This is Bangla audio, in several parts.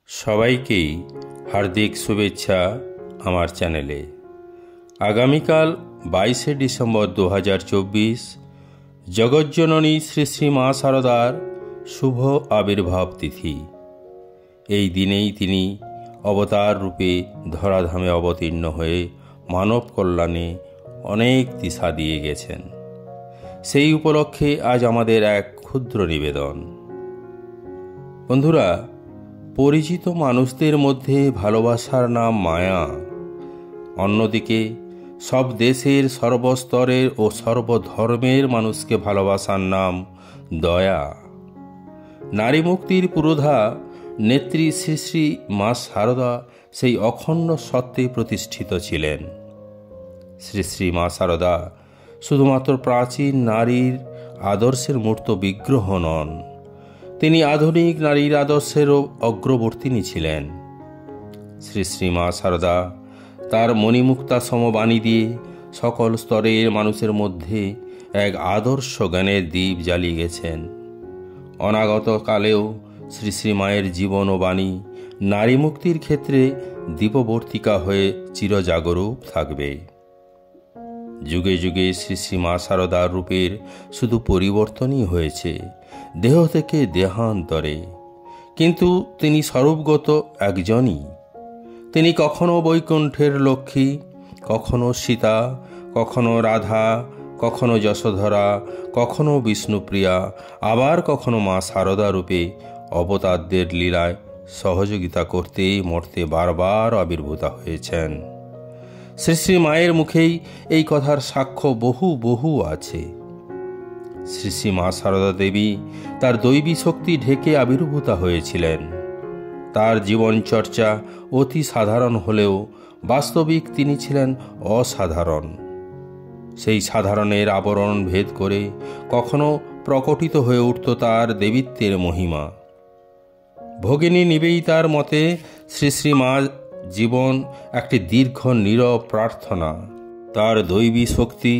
সবাইকেই হার্দিক শুভেচ্ছা আমার চ্যানেলে। আগামীকাল 22শে ডিসেম্বর 2024 জগজ্জননী শ্রী শ্রী মা শারদার শুভ আবির্ভাব তিথি। এই দিনেই তিনি অবতার রূপে ধরাধামে অবতীর্ণ হয়ে মানব কল্যাণে অনেক দিশা দিয়ে গেছেন। সেই উপলক্ষে আজ আমাদের এক ক্ষুদ্র নিবেদন। বন্ধুরা, পরিচিত মানুষদের মধ্যে ভালোবাসার নাম মায়া, অন্যদিকে সব দেশের সর্বস্তরের ও সর্বধর্মের মানুষকে ভালোবাসার নাম দয়া। নারী মুক্তির পুরোধা নেত্রী শ্রী শ্রী মা শারদা সেই অখণ্ড সত্যে প্রতিষ্ঠিত ছিলেন। শ্রী শ্রী মা শারদা শুধুমাত্র প্রাচীন নারীর আদর্শের মূর্ত বিগ্রহ নন, তিনি আধুনিক নারীর আদর্শেরও অগ্রবর্তিনী ছিলেন। শ্রী শ্রী মা শারদা তার মণিমুক্তা সমবাণী দিয়ে সকল স্তরের মানুষের মধ্যে এক আদর্শ জ্ঞানের দ্বীপ জ্বালিয়ে গেছেন। অনাগত কালেও শ্রী শ্রী মায়ের জীবন ও বাণী নারী মুক্তির ক্ষেত্রে দীপবর্তিকা হয়ে চিরজাগরূক থাকবে। যুগে যুগে শ্রী শ্রী মা শারদার রূপের শুধু পরিবর্তনই হয়েছে, দেহ থেকে দেহান্তরে, কিন্তু তিনি স্বরূপগত একজনই। তিনি কখনো বৈকুণ্ঠের লক্ষ্মী, কখনো সীতা, কখনো রাধা, কখনো যশোধরা, কখনো বিষ্ণুপ্রিয়া, আবার কখনো মা শারদা রূপে অবতারদের লীলায় সহযোগিতা করতে মরতে বারবার আবির্ভূতা হয়েছেন। শ্রী শ্রী মায়ের মুখেই এই কথার সাক্ষ্য বহু আছে। শ্রী শ্রী মা শারদা দেবী তার দৈবী শক্তি ঢেকে আবির্ভূতা হয়েছিলেন। তার জীবন চর্চা অতি সাধারণ হলেও বাস্তবিক তিনি ছিলেন অসাধারণ। সেই সাধারণের আবরণ ভেদ করে কখনো প্রকটিত হয়ে উঠত তার দেবীত্বের মহিমা। ভগিনী নিবেদিতার মতে শ্রী শ্রী মা জীবন একটি দীর্ঘ নীরব প্রার্থনা। তার দৈবী শক্তি,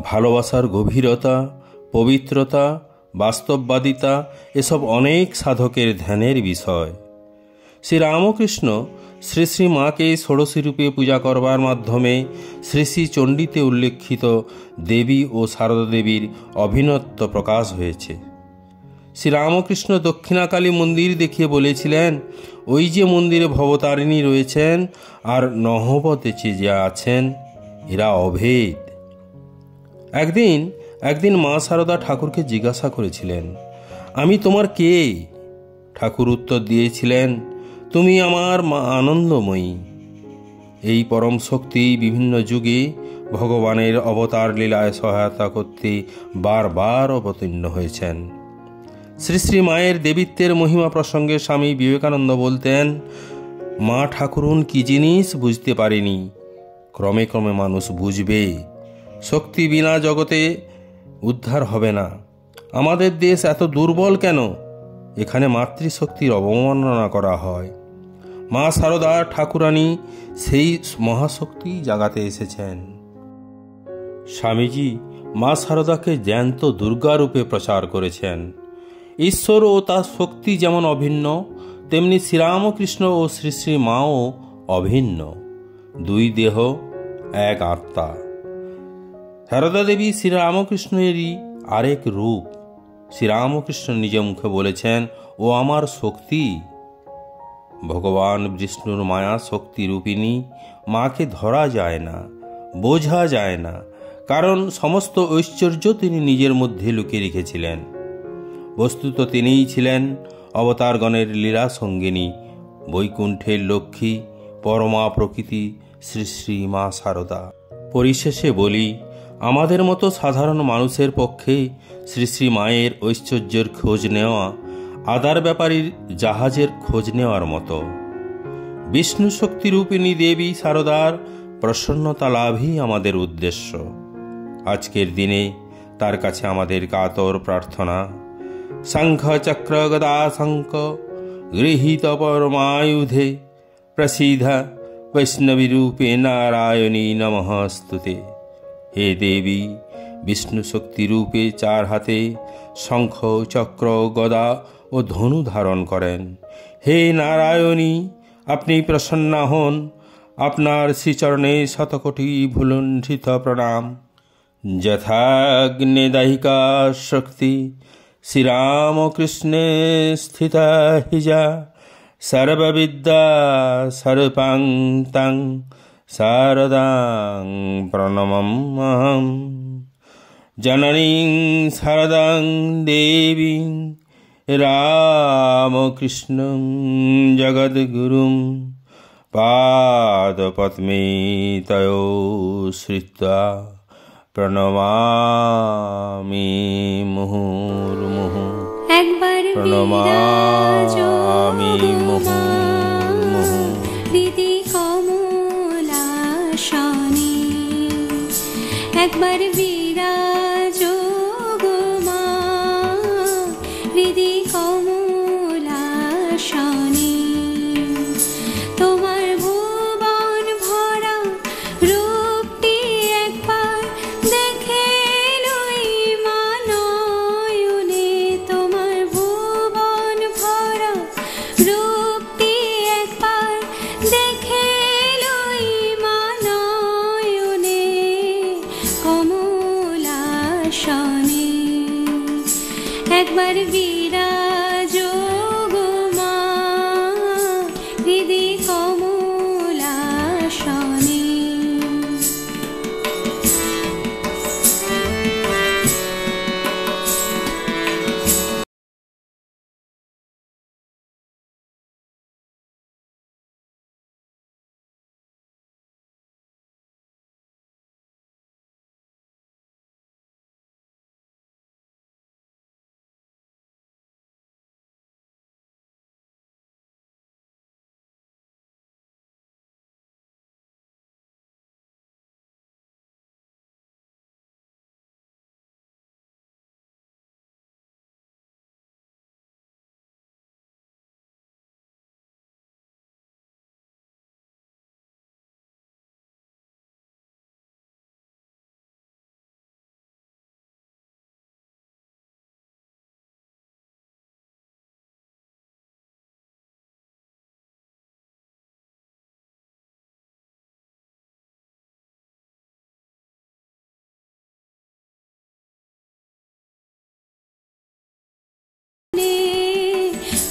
ভালোবাসার গভীরতা, পবিত্রতা, বাস্তববাদিতা এসব অনেক সাধকের ধ্যানের বিষয়। শ্রীরামকৃষ্ণ শ্রী শ্রী মাকে ষোড়শী রূপে পূজা করবার মাধ্যমে শ্রী শ্রী চণ্ডীতে উল্লেখিত দেবী ও শারদা দেবীর অভিন্নত্ব প্রকাশ হয়েছে। শ্রীরামকৃষ্ণ দক্ষিণাকালী মন্দির দেখিয়ে বলেছিলেন, ওই যে মন্দিরে ভবতারিণী রয়েছেন আর নহবতেছে যে আছেন, এরা অভেদ। একদিন মা শারদা ঠাকুরকে জিজ্ঞাসা করেছিলেন, আমি তোমার কে? ঠাকুর উত্তর দিয়েছিলেন, তুমি আমার মা আনন্দময়ী। এই পরম শক্তি বিভিন্ন যুগে ভগবানের অবতার লীলায় সহায়তা করতে বারবার অবতীর্ণ হয়েছেন। শ্রী শ্রী মায়ের দেবীত্বের মহিমা প্রসঙ্গে স্বামী বিবেকানন্দ বলতেন, মা ঠাকুরুন কি জিনিস বুঝতে পারেনি, ক্রমে ক্রমে মানুষ বুঝবে। শক্তি বিনা জগতে উদ্ধার হবে না। আমাদের দেশ এত দুর্বল কেন? এখানে মাতৃশক্তির অবমাননা করা হয়। মা শারদা ঠাকুরানী সেই মহাশক্তি জাগাতে এসেছেন। স্বামীজি মা শারদাকে জ্যান্ত দুর্গা রূপে প্রচার করেছেন। ঈশ্বর ও তার শক্তি যেমন অভিন্ন, তেমনি শ্রীরামকৃষ্ণ ও শ্রী শ্রী মাও অভিন্ন। দুই দেহ, এক আত্মা। শারদা দেবী শ্রীরামকৃষ্ণেরই আরেক রূপ। শ্রীরামকৃষ্ণ নিজ মুখে বলেছেন, ও আমার শক্তি। ভগবান বিষ্ণুর মায়া শক্তি রূপিণী মাকে ধরা যায় না, বোঝা যায় না, কারণ সমস্ত ঐশ্বর্য তিনি নিজের মধ্যে লুকিয়ে রেখেছিলেন। বস্তুত তিনিই ছিলেন অবতারগণের লীলা সঙ্গিনী, বৈকুণ্ঠের লক্ষ্মী, পরমা প্রকৃতি শ্রী শ্রী মা শারদা। পরিশেষে বলি, আমাদের মতো সাধারণ মানুষের পক্ষে শ্রী শ্রী মায়ের ঐশ্বর্যের খোঁজ নেওয়া আদার ব্যাপারীর জাহাজের খোঁজ নেওয়ার মতো। বিষ্ণু শক্তিরূপিণী দেবী শারদার প্রসন্নতা লাভই আমাদের উদ্দেশ্য। আজকের দিনে তার কাছে আমাদের কাতর প্রার্থনা, শঙ্খ চক্র গদা শঙ্খ গৃহীত পরমায়ুধে প্রসিদ্ধ বৈষ্ণবী রূপে নারায়ণী নমস্তুতে। হে দেবী, বিষ্ণু শক্তি রূপে চার হাতে শঙ্খ চক্র গদা ও ধনু ধারণ করেন। হে নারায়ণী, আপনি প্রসন্না হন। আপনার শ্রীচরণে শতকোটি ভুলুণ্ঠিত প্রণাম। যথাগ্নিদাহিকা শক্তি শ্রীরামকৃষ্ণে স্থিতা হিজা, সর্ববিদ্যা স্বরূপাং তং শারদাং প্রণমাম্যহম। জননীং শারদাং দেবীং রামকৃষ্ণং জগদ্গুরুং পাদপদ্মে তয়ো শ্রিত্বা প্রণমামি মুহুর্মুহু। প্রণমামি মুহুর্মুহু। হৃদি কমলাসনে একবার বিরাজো গো মা, হৃদি কমলাসনে। তোমার ভুবন ভরা রূপটি একবার দেখে লই মা নয়নে। তোমার ভুবন ভরা রূপটি একবার দেখে লই মা নয়নে। কমলাসনে একবার বিরাজো গো মা, হৃদি কমলাসনে।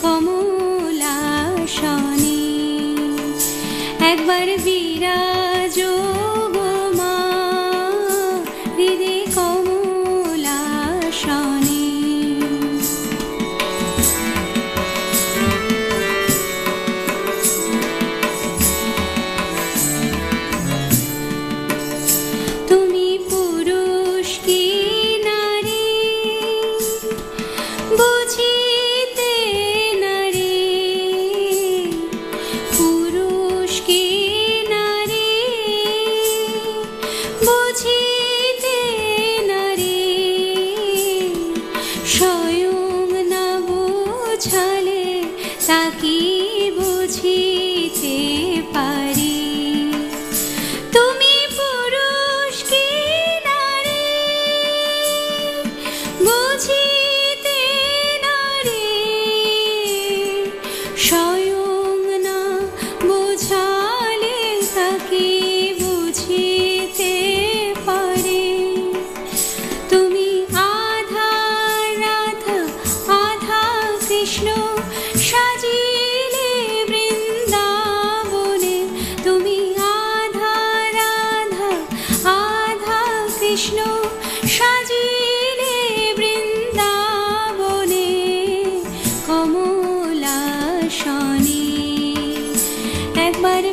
কমলাসনে একবার বিরাজো গো মা, হৃদি কমলাসনে। তুমি পুরুষ কি নারী বুঝিতে নারী, পুরুষ কি নারী বুঝিতে নারী। স্বয়ং না বুঝালে তাকি বুঝিতে পারি। তুমি পুরুষ কি নারী বুঝিতে নারী, স্বয়ং না বুঝালে তাকে বুঝিতে পারে। তুমি আধা রাধা আধা কৃষ্ণ সাজিলে বৃন্দাবনে। তুমি আধা রাধা আধা কৃষ্ণ সাজিলে বৃন্দাবনে। কমলাসনে একবার